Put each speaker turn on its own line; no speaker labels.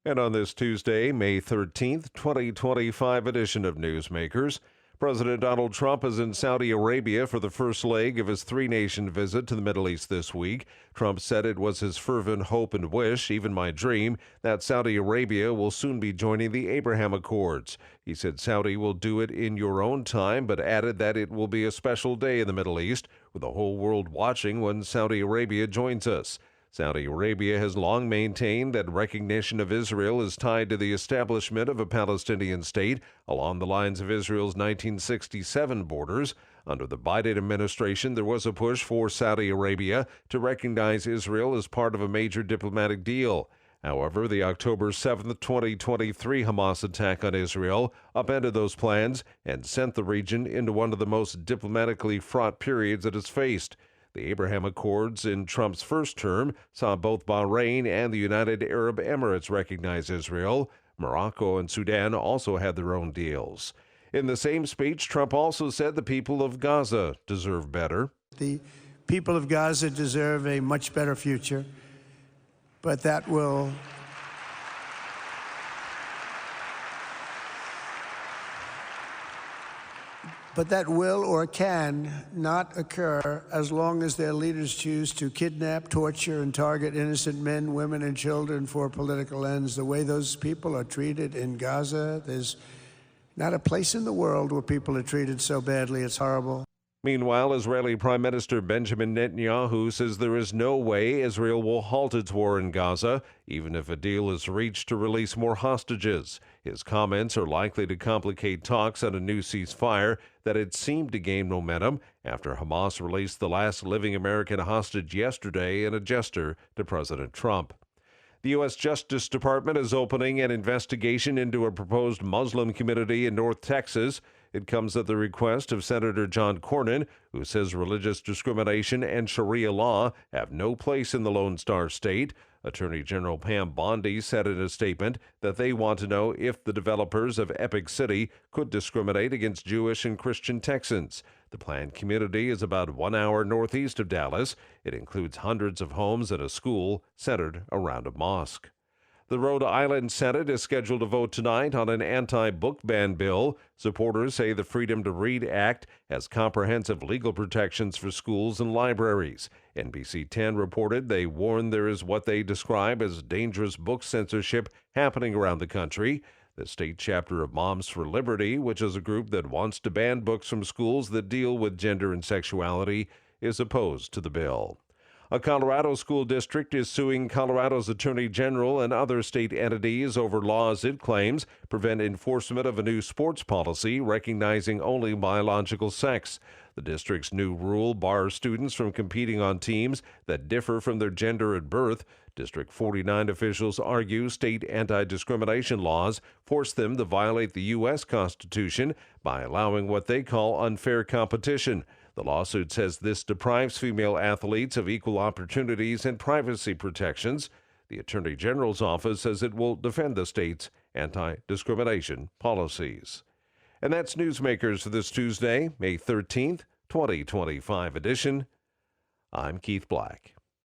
And on this Tuesday, May 13th, 2025 edition of Newsmakers, President Donald Trump is in Saudi Arabia for the first leg of his three-nation visit to the Middle East this week. Trump said it was his fervent hope and wish, even my dream, that Saudi Arabia will soon be joining the Abraham Accords. He said Saudi will do it in your own time, but added that it will be a special day in the Middle East, with the whole world watching when Saudi Arabia joins us. Saudi Arabia has long maintained that recognition of Israel is tied to the establishment of a Palestinian state along the lines of Israel's 1967 borders. Under the Biden administration, there was a push for Saudi Arabia to recognize Israel as part of a major diplomatic deal. However, the October 7, 2023 Hamas attack on Israel upended those plans and sent the region into one of the most diplomatically fraught periods it has faced. The Abraham Accords in Trump's first term saw both Bahrain and the United Arab Emirates recognize Israel. Morocco and Sudan also had their own deals. In the same speech, Trump also said the people of Gaza deserve better.
The people of Gaza deserve a much better future, but that will or can not occur as long as their leaders choose to kidnap, torture, and target innocent men, women, and children for political ends. The way those people are treated in Gaza, there's not a place in the world where people are treated so badly. It's horrible.
Meanwhile, Israeli Prime Minister Benjamin Netanyahu says there is no way Israel will halt its war in Gaza, even if a deal is reached to release more hostages. His comments are likely to complicate talks on a new ceasefire that had seemed to gain momentum after Hamas released the last living American hostage yesterday in a gesture to President Trump. The U.S. Justice Department is opening an investigation into a proposed Muslim community in North Texas. It comes at the request of Senator John Cornyn, who says religious discrimination and Sharia law have no place in the Lone Star State. Attorney General Pam Bondi said in a statement that they want to know if the developers of Epic City could discriminate against Jewish and Christian Texans. The planned community is about 1 hour northeast of Dallas. It includes hundreds of homes and a school centered around a mosque. The Rhode Island Senate is scheduled to vote tonight on an anti-book ban bill. Supporters say the Freedom to Read Act has comprehensive legal protections for schools and libraries. NBC 10 reported they warn there is what they describe as dangerous book censorship happening around the country. The state chapter of Moms for Liberty, which is a group that wants to ban books from schools that deal with gender and sexuality, is opposed to the bill. A Colorado school district is suing Colorado's Attorney General and other state entities over laws it claims prevent enforcement of a new sports policy recognizing only biological sex. The district's new rule bars students from competing on teams that differ from their gender at birth. District 49 officials argue state anti-discrimination laws force them to violate the U.S. Constitution by allowing what they call unfair competition. The lawsuit says this deprives female athletes of equal opportunities and privacy protections. The Attorney General's office says it will defend the state's anti-discrimination policies. And that's Newsmakers for this Tuesday, May 13th, 2025 edition. I'm Keith Black.